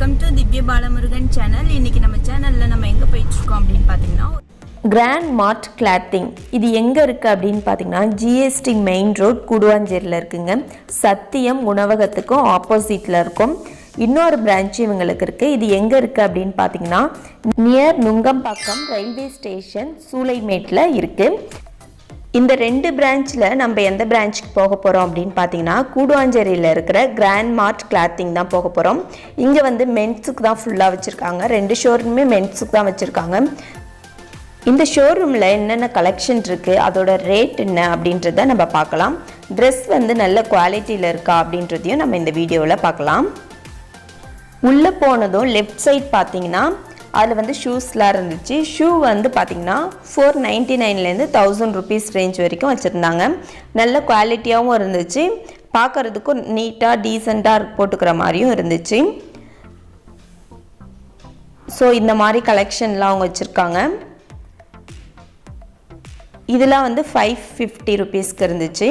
Welcome to திவ்ய Balamurugan channel. இன்னைக்கு நம்ம சேனல்ல நம்ம எங்க போயிட்டு இருக்கோம் அப்படின்னு பாத்தீங்கன்னா கிராண்ட் மார்ட் கிளாத்திங். இது எங்கே இருக்குது அப்படின்னு பார்த்தீங்கன்னா ஜிஎஸ்டி மெயின் ரோட் கூடுவாஞ்சேரியில் இருக்குங்க. சத்தியம் உணவகத்துக்கும் ஆப்போசிட்டில் இருக்கும். இன்னொரு பிரான்ச் இவங்களுக்கு இருக்குது. இது எங்கே இருக்குது அப்படின்னு பார்த்தீங்கன்னா நியர் நுங்கம்பாக்கம் ரயில்வே ஸ்டேஷன் சூளைமேட்டில் இருக்குது. இந்த ரெண்டு பிரான்ச்சில் நம்ம எந்த பிரான்ச்சுக்கு போக போகிறோம் அப்படின்னு பார்த்தீங்கன்னா கூடுவாஞ்சேரியில் இருக்கிற கிராண்ட் மார்ட் கிளாத்திங் தான் போக போகிறோம். இங்கே வந்து மென்ஸுக்கு தான் ஃபுல்லாக வச்சுருக்காங்க. ரெண்டு ஷோரூமே மென்ஸுக்கு தான் வச்சுருக்காங்க. இந்த ஷோரூமில் என்னென்ன கலெக்ஷன் இருக்குது, அதோட ரேட் என்ன அப்படின்றத நம்ம பார்க்கலாம். ட்ரெஸ் வந்து நல்ல குவாலிட்டியில் இருக்கா அப்படின்றதையும் நம்ம இந்த வீடியோவில் பார்க்கலாம். உள்ளே போனதும் லெஃப்ட் சைட் பார்த்தீங்கன்னா அதில் வந்து ஷூஸ்லாம் இருந்துச்சு. ஷூ வந்து பார்த்திங்கன்னா 499லேருந்து 1000 rupees ரேஞ்ச் வரைக்கும் வச்சுருந்தாங்க. நல்ல குவாலிட்டியாகவும் இருந்துச்சு, பார்க்குறதுக்கும் நீட்டாக டீசெண்டாக போட்டுக்கிற மாதிரியும் இருந்துச்சு. ஸோ இந்த மாதிரி கலெக்ஷன்லாம் அவங்க வச்சுருக்காங்க. இதெல்லாம் வந்து 550 rupeesக்கு இருந்துச்சு.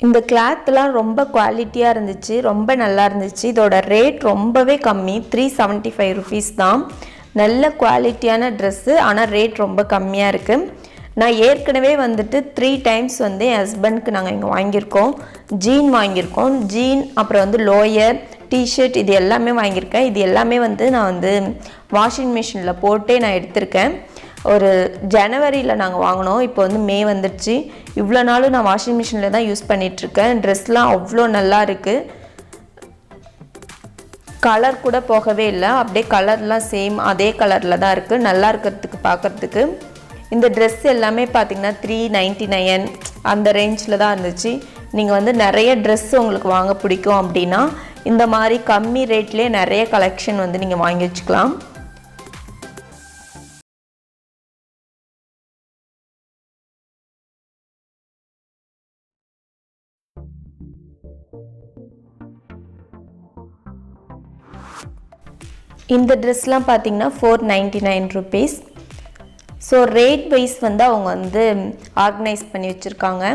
இந்த கிளாத்லாம் ரொம்ப குவாலிட்டியாக இருந்துச்சு, ரொம்ப நல்லா இருந்துச்சு. இதோட ரேட் ரொம்பவே கம்மி, 375 rupees தான். நல்ல குவாலிட்டியான ட்ரெஸ்ஸு, ஆனால் ரேட் ரொம்ப கம்மியாக இருக்குது. நான் ஏற்கனவே வந்துட்டு 3 times வந்து என் ஹஸ்பண்ட்க்கு நாங்கள் இங்கே வாங்கியிருக்கோம். ஜீன் வாங்கியிருக்கோம், ஜீன் அப்புறம் வந்து லோயர் டிஷர்ட் இது எல்லாமே வாங்கியிருக்கேன். இது எல்லாமே வந்து நான் வந்து வாஷிங் மிஷினில் போட்டே நான் எடுத்திருக்கேன். ஒரு ஜனவரியில் நாங்கள் வாங்கினோம், இப்போ வந்து மே வந்துடுச்சு. இவ்வளோ நாளும் நான் வாஷிங் மிஷினில் தான் யூஸ் பண்ணிகிட்ருக்கேன். ட்ரெஸ்லாம் அவ்வளோ நல்லா இருக்குது, கலர் கூட போகவே இல்லை, அப்படியே கலர்லாம் சேம் அதே கலரில் தான் இருக்குது. நல்லா இருக்கிறதுக்கு பார்க்குறதுக்கு. இந்த ட்ரெஸ் எல்லாமே பார்த்திங்கன்னா 399 அந்த ரேஞ்சில் தான் இருந்துச்சு. நீங்கள் வந்து நிறைய ட்ரெஸ் உங்களுக்கு வாங்க பிடிக்கும் அப்படின்னா இந்த மாதிரி கம்மி ரேட்லேயே நிறைய கலெக்ஷன் வந்து நீங்கள் வாங்கி வச்சுக்கலாம். இந்த ட்ரெஸ்லாம் பார்த்தீங்கன்னா 499 rupees. ஸோ ரேட் வைஸ் வந்து அவங்க வந்து ஆர்கனைஸ் பண்ணி வச்சுருக்காங்க.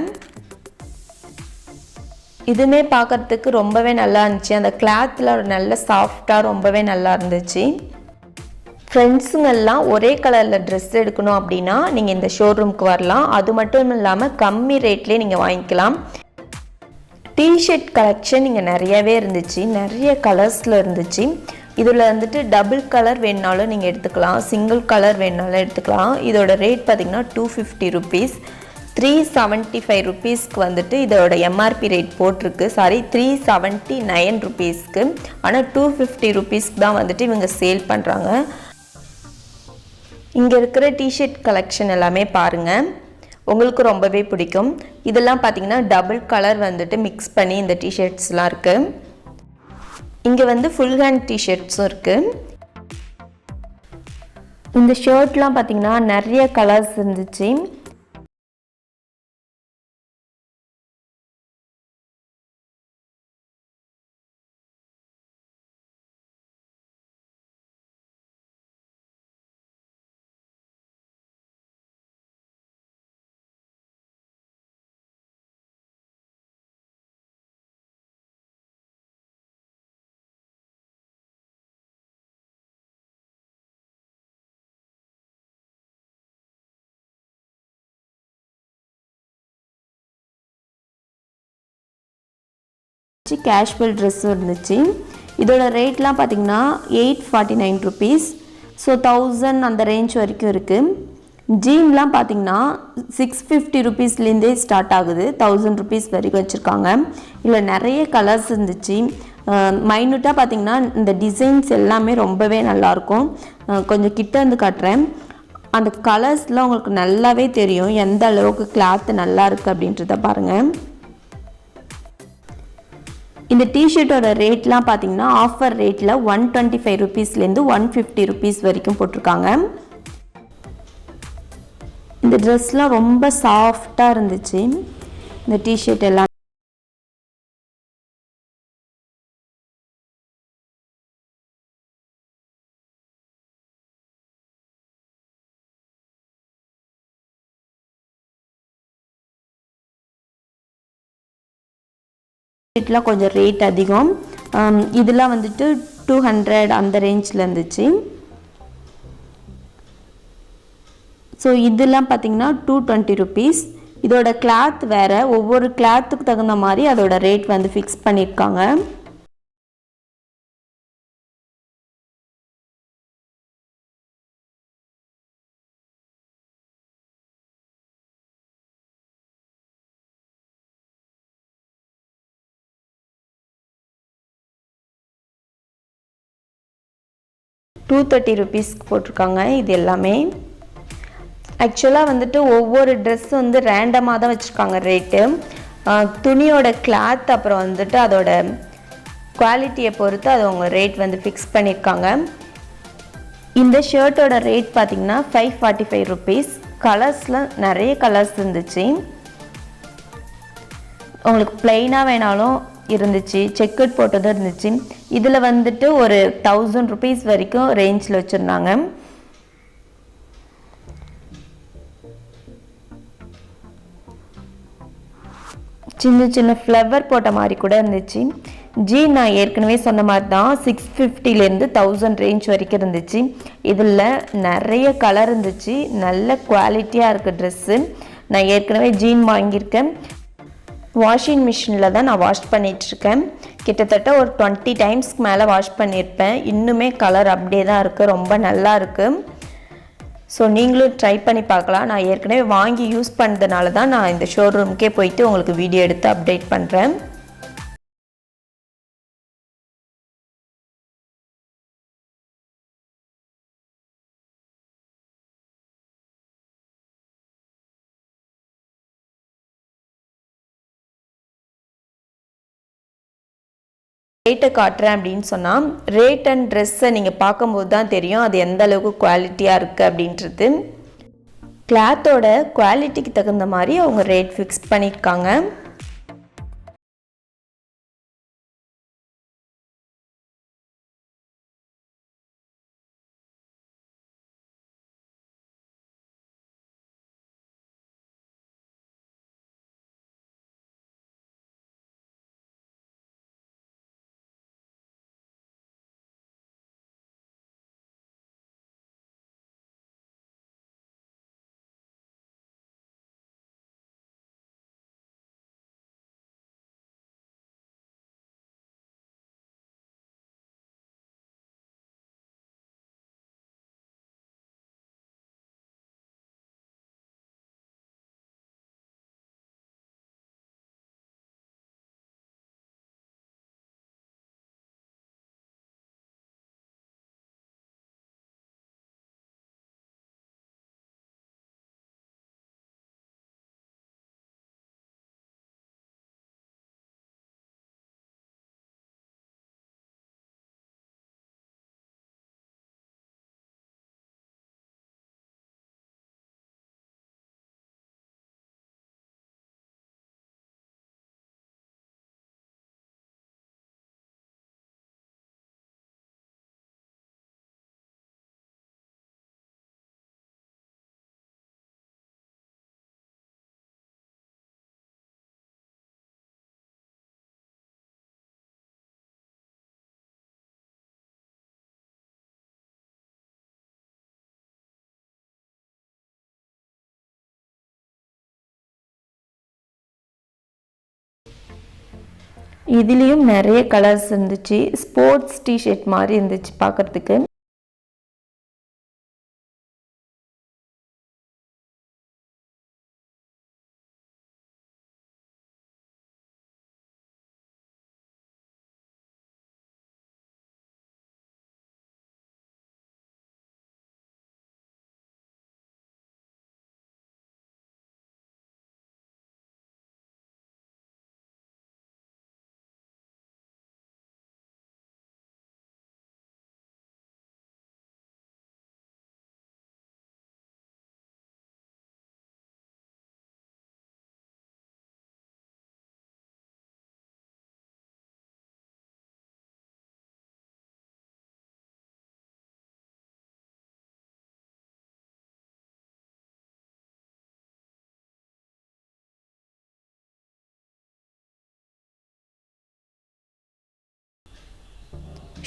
இதுவுமே பார்க்குறதுக்கு ரொம்பவே நல்லா இருந்துச்சு. அந்த கிளாத்தில் ஒரு நல்ல சாஃப்டாக ரொம்பவே நல்லா இருந்துச்சு. ஃப்ரெண்ட்ஸுங்கெல்லாம் ஒரே கலரில் ட்ரெஸ் எடுக்கணும் அப்படின்னா நீங்கள் இந்த ஷோரூமுக்கு வரலாம். அது மட்டும் இல்லாமல் கம்மி ரேட்லேயே நீங்கள் வாங்கிக்கலாம். டிஷர்ட் கலெக்ஷன் இங்கே நிறையவே இருந்துச்சு, நிறைய கலர்ஸில் இருந்துச்சு. இதில் வந்துட்டு டபுள் கலர் வேணுனாலும் நீங்கள் எடுத்துக்கலாம், சிங்கிள் கலர் வேணுனாலும் எடுத்துக்கலாம். இதோட ரேட் பார்த்திங்கன்னா 250 ருபீஸ். 375 ருபீஸ்க்கு வந்துட்டு இதோட எம்ஆர்பி ரேட் போட்டிருக்கு. சாரி, 379 ருபீஸ்க்கு. ஆனால் 250 ருபீஸ்க்கு தான் வந்துட்டு இவங்க சேல் பண்ணுறாங்க. இங்கே இருக்கிற டிஷர்ட் கலெக்ஷன் எல்லாமே பாருங்கள், உங்களுக்கு ரொம்பவே பிடிக்கும். இதெல்லாம் பார்த்திங்கன்னா டபுள் கலர் வந்துட்டு மிக்ஸ் பண்ணி இந்த டிஷர்ட்ஸ்லாம் இருக்குது. இங்கே வந்து ஃபுல் ஹேண்ட் டிஷர்ட்ஸும் இருக்குது. இந்த ஷர்ட்லாம் பார்த்திங்கன்னா நிறைய கலர்ஸ் இருந்துச்சு. கேஷுவல் ட்ரெஸ்ஸும் இருந்துச்சு. இதோட ரேட்லாம் பார்த்திங்கன்னா 849 ருபீஸ். ஸோ 1000 அந்த ரேஞ்ச் வரைக்கும் இருக்குது. ஜீன்லாம் பார்த்திங்கன்னா 650 ருபீஸ்லேருந்தே ஸ்டார்ட் ஆகுது, 1000 ருபீஸ் வரைக்கும் வச்சுருக்காங்க. இதில் நிறைய கலர்ஸ் இருந்துச்சு. மைனூட்டாக பார்த்திங்கன்னா இந்த டிசைன்ஸ் எல்லாமே ரொம்பவே நல்லாயிருக்கும். கொஞ்சம் கிட்ட இருந்து காட்டுறேன். அந்த கலர்ஸ்லாம் உங்களுக்கு நல்லாவே தெரியும் எந்த அளவுக்கு கிளாத்து நல்லா இருக்குது அப்படின்றத பாருங்கள். இந்த டிஷர்ட்டோட ரேட்லாம் பார்த்திங்கன்னா ஆஃபர் ரேட்டில் 125 ருபீஸ்லேருந்து 150 ருபீஸ் வரைக்கும் போட்டிருக்காங்க. இந்த ட்ரெஸ்லாம் ரொம்ப சாஃப்டாக இருந்துச்சு. இந்த டிஷர்ட் எல்லாம் கொஞ்சம் ரேட் அதிகம். இதெல்லாம் வந்துட்டு 200 அந்த ரேஞ்சில் இருந்துச்சு. ஸோ இதெல்லாம் பார்த்திங்கன்னா 220 ருபீஸ். இதோட கிளாத் வேறு, ஒவ்வொரு கிளாத்துக்கு தகுந்த மாதிரி அதோட ரேட் வந்து ஃபிக்ஸ் பண்ணியிருக்காங்க. $230 ருபீஸ்க்கு போட்டிருக்காங்க. இது எல்லாமே ஆக்சுவலாக வந்துட்டு ஒவ்வொரு ட்ரெஸ் வந்து ரேண்டமாக தான் வச்சுருக்காங்க ரேட்டு. துணியோட கிளாத் அப்புறம் வந்துட்டு அதோட குவாலிட்டியை பொறுத்து அது அவங்க ரேட் வந்து ஃபிக்ஸ் பண்ணியிருக்காங்க. இந்த ஷர்ட்டோட ரேட் பார்த்திங்கன்னா 545 ருபீஸ். கலர்ஸில் நிறைய கலர்ஸ் இருந்துச்சு. உங்களுக்கு ப்ளைனாக வேணாலும் இருந்துச்சு, செக்கட் போட்டதும் இருந்துச்சு. இதில் வந்துட்டு ஒரு 1000 ருபீஸ் வரைக்கும் ரேஞ்சில் வச்சுருந்தாங்க. சின்ன சின்ன ஃப்ளவர் போட்ட மாதிரி கூட இருந்துச்சு. ஜீன் நான் ஏற்கனவே சொன்ன மாதிரி தான் 650லேருந்து 1000 ரேஞ்ச் வரைக்கும் இருந்துச்சு. இதில் நிறைய கலர் இருந்துச்சு, நல்ல குவாலிட்டியாக இருக்குது ட்ரெஸ்ஸு. நான் ஏற்கனவே ஜீன் வாங்கியிருக்கேன். வாஷிங் மிஷினில் தான் நான் வாஷ் பண்ணிகிட்ருக்கேன். கிட்டத்தட்ட ஒரு 20 டைம்ஸ்க்கு மேலே வாஷ் பண்ணியிருப்பேன். இன்னுமே கலர் அப்படியே தான் இருக்குது, ரொம்ப நல்லா இருக்குது. ஸோ நீங்களும் ட்ரை பண்ணி பார்க்கலாம். நான் ஏற்கனவே வாங்கி யூஸ் பண்ணதுனால தான் நான் இந்த ஷோரூமுக்கே போயிட்டு உங்களுக்கு வீடியோ எடுத்து அப்டேட் பண்ணுறேன். ரேட்டை காட்டுறேன் அப்படின்னு சொன்னால் ரேட் அண்ட் ட்ரெஸ்ஸை நீங்கள் பார்க்கும்போது தான் தெரியும் அது எந்த அளவுக்கு குவாலிட்டியாக இருக்குது அப்படின்றது. கிளாத்தோட குவாலிட்டிக்கு தகுந்த மாதிரி அவங்க ரேட் ஃபிக்ஸ் பண்ணியிருக்காங்க. இதுலேயும் நிறைய கலர்ஸ் இருந்துச்சு. ஸ்போர்ட்ஸ் டிஷர்ட் மாதிரி இருந்துச்சு பார்க்குறதுக்கு.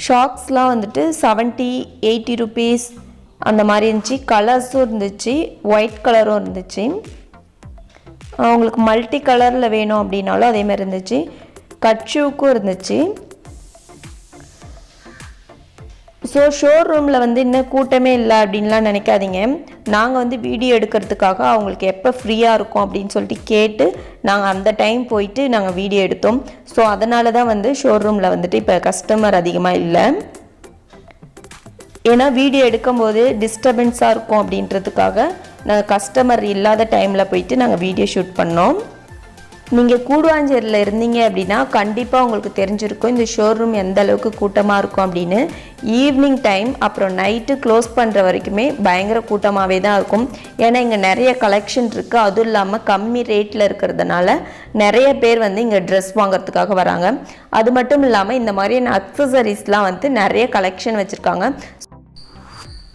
ஷாக்ஸ்லாம் வந்துட்டு 70-80 ருபீஸ் அந்த மாதிரி இருந்துச்சு. கலர்ஸும் இருந்துச்சு, ஒயிட் கலரும் இருந்துச்சு. உங்களுக்கு மல்டி கலரில் வேணும் அப்படின்னாலும் அதேமாதிரி இருந்துச்சு. கட்ஷூக்கும் இருந்துச்சு. ஸோ ஷோரூமில் வந்து இன்னும் கூட்டமே இல்லை அப்படின்லாம் நினைக்காதீங்க. நாங்கள் வந்து வீடியோ எடுக்கிறதுக்காக அவங்களுக்கு எப்போ ஃப்ரீயாக இருக்கும் அப்படின்னு சொல்லிட்டு கேட்டு நாங்கள் அந்த டைம் போயிட்டு நாங்கள் வீடியோ எடுத்தோம். ஸோ அதனால தான் வந்து ஷோரூமில் வந்துட்டு இப்போ கஸ்டமர் அதிகமாக இல்லை. ஏன்னா வீடியோ எடுக்கும்போது டிஸ்டர்பன்ஸாக இருக்கும் அப்படின்றதுக்காக நாங்கள் கஸ்டமர் இல்லாத டைமில் போயிட்டு நாங்கள் வீடியோ ஷூட் பண்ணோம். நீங்கள் கூடுவாஞ்சேரியில் இருந்தீங்க அப்படின்னா கண்டிப்பாக உங்களுக்கு தெரிஞ்சிருக்கும் இந்த ஷோரூம் எந்த அளவுக்கு கூட்டமாக இருக்கும் அப்படின்னு. ஈவினிங் டைம் அப்புறம் நைட்டு க்ளோஸ் பண்ணுற வரைக்குமே பயங்கர கூட்டமாகவே தான் இருக்கும். ஏன்னா இங்கே நிறைய கலெக்ஷன் இருக்குது. அதுவும் இல்லாமல் கம்மி ரேட்டில் இருக்கிறதுனால நிறைய பேர் வந்து இங்கே ட்ரெஸ் வாங்குறதுக்காக வராங்க. அது மட்டும் இல்லாமல் இந்த மாதிரியான அக்சசரிஸ்லாம் வந்து நிறைய கலெக்ஷன் வச்சுருக்காங்க.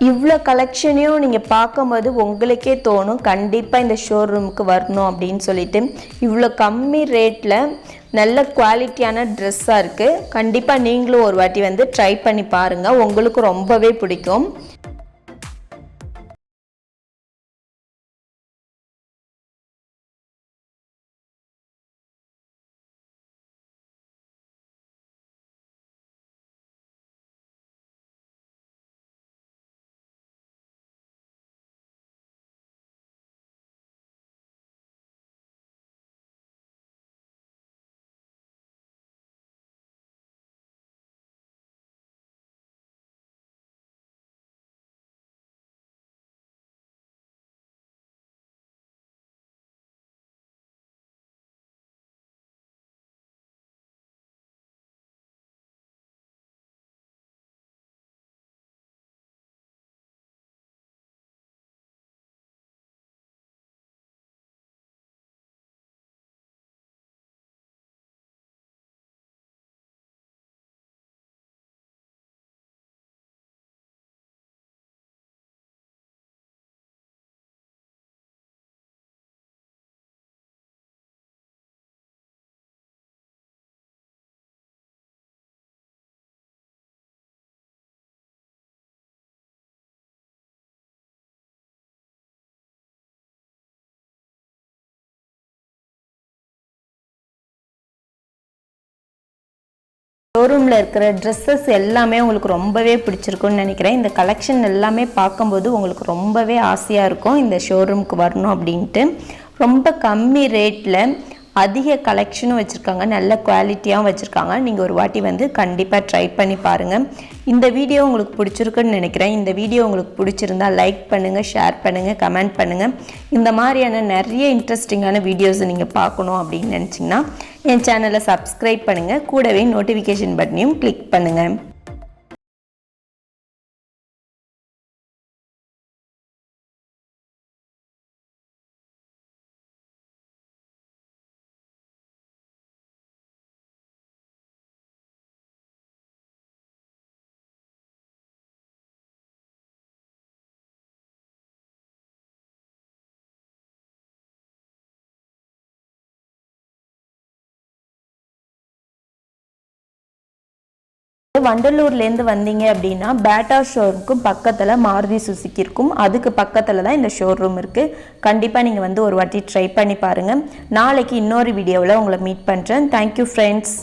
இவ்வளோ கலெக்ஷனையும் நீங்கள் பார்க்கும்போது உங்களுக்கே தோணும் கண்டிப்பாக இந்த ஷோரூமுக்கு வரணும் அப்படின்னு சொல்லிட்டு. இவ்வளோ கம்மி ரேட்டில் நல்ல குவாலிட்டியான ட்ரெஸ்ஸாக இருக்குது. கண்டிப்பாக நீங்களும் ஒரு வாட்டி வந்து ட்ரை பண்ணி பாருங்கள், உங்களுக்கு ரொம்பவே பிடிக்கும். ஷோரூமில் இருக்கிற ட்ரெஸ்ஸஸ் எல்லாமே உங்களுக்கு ரொம்பவே பிடிச்சிருக்குன்னு நினைக்கிறேன். இந்த கலெக்ஷன் எல்லாமே பார்க்கும்போது உங்களுக்கு ரொம்பவே ஆசையாக இருக்கும் இந்த ஷோரூமுக்கு வரணும் அப்படின்ட்டு. ரொம்ப கம்மி ரேட்டில் அதிக கலெக்ஷனும் வச்சுருக்காங்க, நல்ல குவாலிட்டியாகவும் வச்சுருக்காங்க. நீங்கள் ஒரு வாட்டி வந்து கண்டிப்பாக ட்ரை பண்ணி பாருங்கள். இந்த வீடியோ உங்களுக்கு பிடிச்சிருக்குன்னு நினைக்கிறேன். இந்த வீடியோ உங்களுக்கு பிடிச்சிருந்தால் லைக் பண்ணுங்கள், ஷேர் பண்ணுங்கள், கமெண்ட் பண்ணுங்கள். இந்த மாதிரியான நிறைய இன்ட்ரெஸ்டிங்கான வீடியோஸை நீங்கள் பார்க்கணும் அப்படின்னு நினச்சிங்கன்னா என் சேனலை சப்ஸ்கிரைப் பண்ணுங்கள், கூடவே நோட்டிஃபிகேஷன் பட்டனையும் கிளிக் பண்ணுங்கள். வண்டலூர்லேருந்து வந்தீங்க அப்படின்னா பேட்டா ஷோரூமுக்கும் பக்கத்தில் மாருதி சுசுகி இருக்கும். அதுக்கு பக்கத்தில் தான் இந்த ஷோரூம் இருக்குது. கண்டிப்பாக நீங்கள் வந்து ஒரு வாட்டி ட்ரை பண்ணி பாருங்கள். நாளைக்கு இன்னொரு வீடியோவில் உங்களை மீட் பண்ணுறேன். Thank you friends.